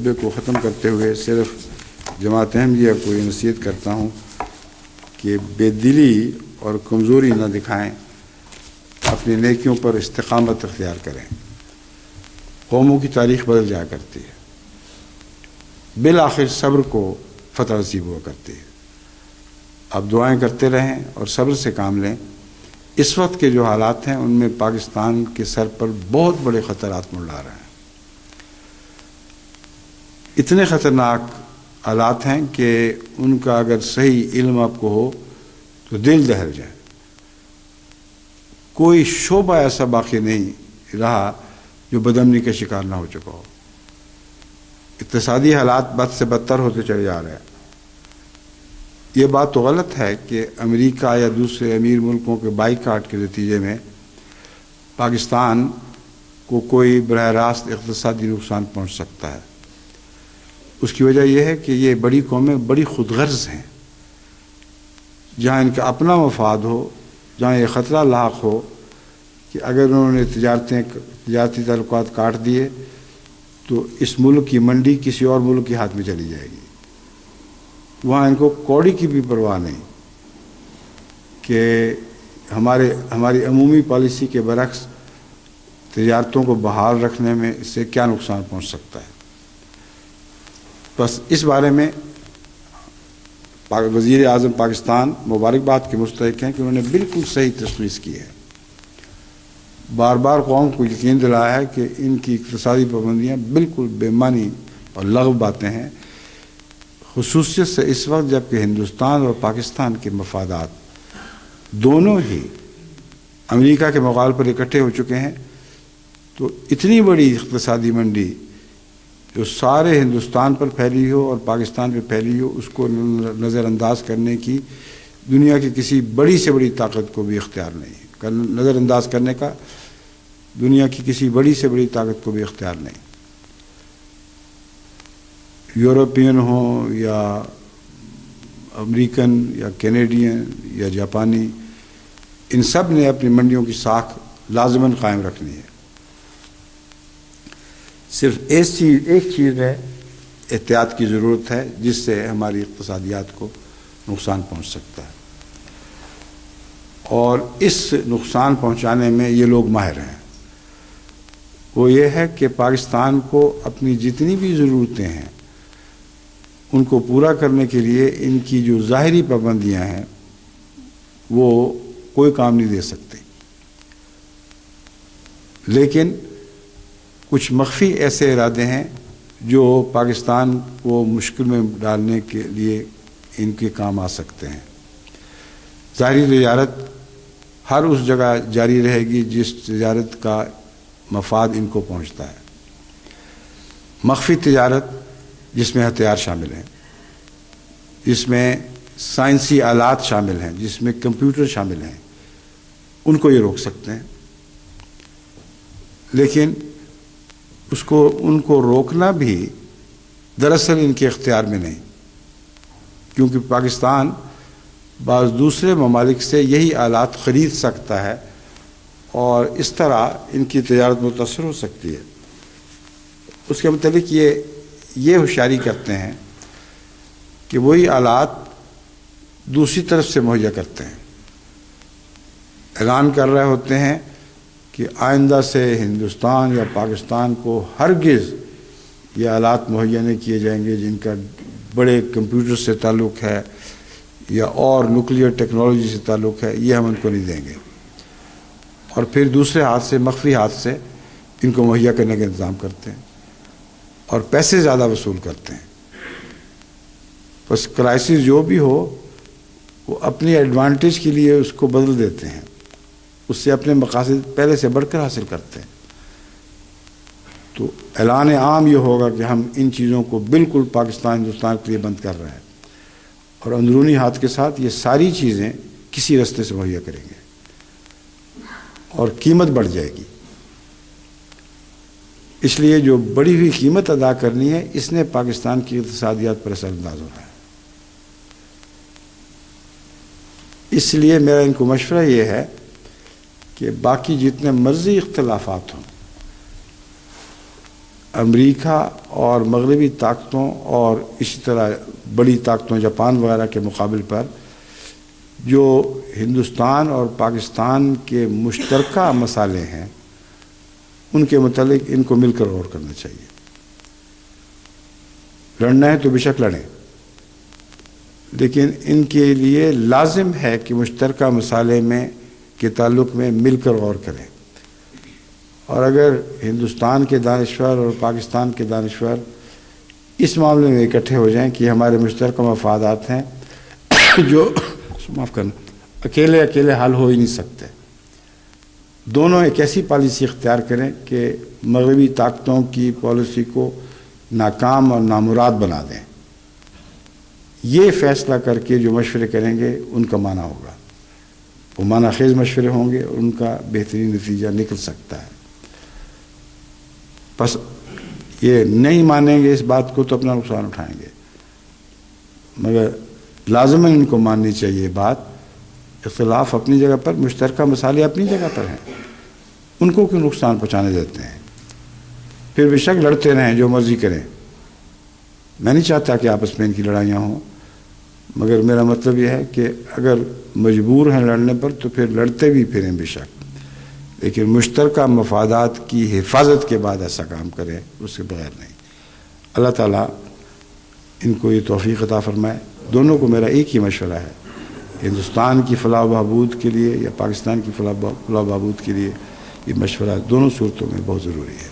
خطبے کو ختم کرتے ہوئے صرف جماعت احمدیہ کو یہ نصیحت کرتا ہوں کہ بے دلی اور کمزوری نہ دکھائیں، اپنی نیکیوں پر استقامت اختیار کریں۔ قوموں کی تاریخ بدل جایا کرتی ہے، بالآخر صبر کو فتح نصیب ہوا کرتی ہے۔ آپ دعائیں کرتے رہیں اور صبر سے کام لیں۔ اس وقت کے جو حالات ہیں ان میں پاکستان کے سر پر بہت بڑے خطرات منڈلا رہے ہیں۔ اتنے خطرناک حالات ہیں کہ ان کا اگر صحیح علم آپ کو ہو تو دل دہل جائے۔ کوئی شعبہ ایسا باقی نہیں رہا جو بدامنی کا شکار نہ ہو چکا ہو۔ اقتصادی حالات بد سے بدتر ہوتے چلے جا رہے ہیں۔ یہ بات تو غلط ہے کہ امریکہ یا دوسرے امیر ملکوں کے بائیکاٹ کے نتیجے میں پاکستان کو کوئی براہ راست اقتصادی نقصان پہنچ سکتا ہے۔ اس کی وجہ یہ ہے کہ یہ بڑی قومیں بڑی خود غرض ہیں۔ جہاں ان کا اپنا مفاد ہو، جہاں یہ خطرہ لاحق ہو کہ اگر انہوں نے تجارتی تعلقات کاٹ دیے تو اس ملک کی منڈی کسی اور ملک کے ہاتھ میں چلی جائے گی، وہاں ان کو کوڑی کی بھی پرواہ نہیں کہ ہماری عمومی پالیسی کے برعکس تجارتوں کو بحال رکھنے میں اس سے کیا نقصان پہنچ سکتا ہے۔ بس اس بارے میں وزیر اعظم پاکستان مبارکباد کے مستحق ہیں کہ انہوں نے بالکل صحیح تشخیص کی ہے۔ بار بار قوم کو یقین دلایا ہے کہ ان کی اقتصادی پابندیاں بالکل بے معنی اور لغو باتیں ہیں، خصوصیت سے اس وقت جب کہ ہندوستان اور پاکستان کے مفادات دونوں ہی امریکہ کے مقابلے پر اکٹھے ہو چکے ہیں۔ تو اتنی بڑی اقتصادی منڈی جو سارے ہندوستان پر پھیلی ہو اور پاکستان پہ پھیلی ہو، اس کو نظر انداز کرنے کی دنیا کی کسی بڑی سے بڑی طاقت کو بھی اختیار نہیں ہے۔ نظر انداز کرنے کا دنیا کی کسی بڑی سے بڑی طاقت کو بھی اختیار نہیں۔ یورپین ہوں یا امریکن یا کینیڈین یا جاپانی، ان سب نے اپنی منڈیوں کی ساکھ لازماً قائم رکھنی ہے۔ صرف ایک چیز ہے، احتیاط کی ضرورت ہے، جس سے ہماری اقتصادیات کو نقصان پہنچ سکتا ہے، اور اس نقصان پہنچانے میں یہ لوگ ماہر ہیں۔ وہ یہ ہے کہ پاکستان کو اپنی جتنی بھی ضرورتیں ہیں ان کو پورا کرنے کے لیے ان کی جو ظاہری پابندیاں ہیں وہ کوئی کام نہیں دے سکتے، لیکن کچھ مخفی ایسے ارادے ہیں جو پاکستان کو مشکل میں ڈالنے کے لیے ان کے کام آ سکتے ہیں۔ ظاہری تجارت ہر اس جگہ جاری رہے گی جس تجارت کا مفاد ان کو پہنچتا ہے۔ مخفی تجارت جس میں ہتھیار شامل ہیں، جس میں سائنسی آلات شامل ہیں، جس میں کمپیوٹر شامل ہیں، ان کو یہ روک سکتے ہیں، لیکن ان کو روکنا بھی دراصل ان کے اختیار میں نہیں، کیونکہ پاکستان بعض دوسرے ممالک سے یہی آلات خرید سکتا ہے اور اس طرح ان کی تجارت متاثر ہو سکتی ہے۔ اس کے متعلق یہ ہوشیاری کرتے ہیں کہ وہی آلات دوسری طرف سے مہیا کرتے ہیں، اعلان کر رہے ہوتے ہیں کہ آئندہ سے ہندوستان یا پاکستان کو ہرگز یہ آلات مہیا نہیں کیے جائیں گے جن کا بڑے کمپیوٹر سے تعلق ہے یا اور نیوکلیئر ٹیکنالوجی سے تعلق ہے، یہ ہم ان کو نہیں دیں گے، اور پھر دوسرے ہاتھ سے مخفی ہاتھ سے ان کو مہیا کرنے کا انتظام کرتے ہیں اور پیسے زیادہ وصول کرتے ہیں۔ بس کرائسس جو بھی ہو وہ اپنی ایڈوانٹیج کے لیے اس کو بدل دیتے ہیں، اس سے اپنے مقاصد پہلے سے بڑھ کر حاصل کرتے ہیں۔ تو اعلان عام یہ ہوگا کہ ہم ان چیزوں کو بالکل ہندوستان کے لیے بند کر رہے ہیں، اور اندرونی ہاتھ کے ساتھ یہ ساری چیزیں کسی راستے سے مہیا کریں گے اور قیمت بڑھ جائے گی۔ اس لیے جو بڑی ہوئی قیمت ادا کرنی ہے، اس نے پاکستان کی اقتصادیات پر اثر انداز ہونا ہے۔ اس لیے میرا ان کو مشورہ یہ ہے کہ باقی جتنے مرضی اختلافات ہوں، امریکہ اور مغربی طاقتوں اور اسی طرح بڑی طاقتوں جاپان وغیرہ کے مقابل پر جو ہندوستان اور پاکستان کے مشترکہ مسائل ہیں ان کے متعلق ان کو مل کر غور کرنا چاہیے. لڑنا ہے تو بے شک لڑیں، لیکن ان کے لیے لازم ہے کہ مشترکہ مسئلے میں کے تعلق میں مل کر غور کریں. اور اگر ہندوستان کے دانشور اور پاکستان کے دانشور اس معاملے میں اکٹھے ہو جائیں کہ ہمارے مشترکہ مفادات ہیں جو معاف کرنا اکیلے حل ہو ہی نہیں سکتے، دونوں ایک ایسی پالیسی اختیار کریں کہ مغربی طاقتوں کی پالیسی کو ناکام اور نامراد بنا دیں. یہ فیصلہ کر کے جو مشورے کریں گے ان کا معنی ہوگا، وہ معنی خیز مشورے ہوں گے اور ان کا بہترین نتیجہ نکل سکتا ہے. بس یہ نہیں مانیں گے اس بات کو تو اپنا نقصان اٹھائیں گے، مگر لازماً ان کو ماننی چاہیے بات. اختلاف اپنی جگہ پر، مشترکہ مسائل اپنی جگہ پر ہیں، ان کو کیوں نقصان پہنچانے دیتے ہیں؟ پھر بے شک لڑتے رہیں، جو مرضی کریں. میں نہیں چاہتا کہ آپس میں ان کی لڑائیاں ہوں، مگر میرا مطلب یہ ہے کہ اگر مجبور ہیں لڑنے پر تو پھر لڑتے بھی پھریں بے شک، لیکن مشترکہ مفادات کی حفاظت کے بعد ایسا کام کریں، اس کے بغیر نہیں. اللہ تعالیٰ ان کو یہ توفیق عطا فرمائے. دونوں کو میرا ایک ہی مشورہ ہے، ہندوستان کی فلاح و بہبود کے لیے یا پاکستان کی فلاح و بہبود کے لیے یہ مشورہ دونوں صورتوں میں بہت ضروری ہے.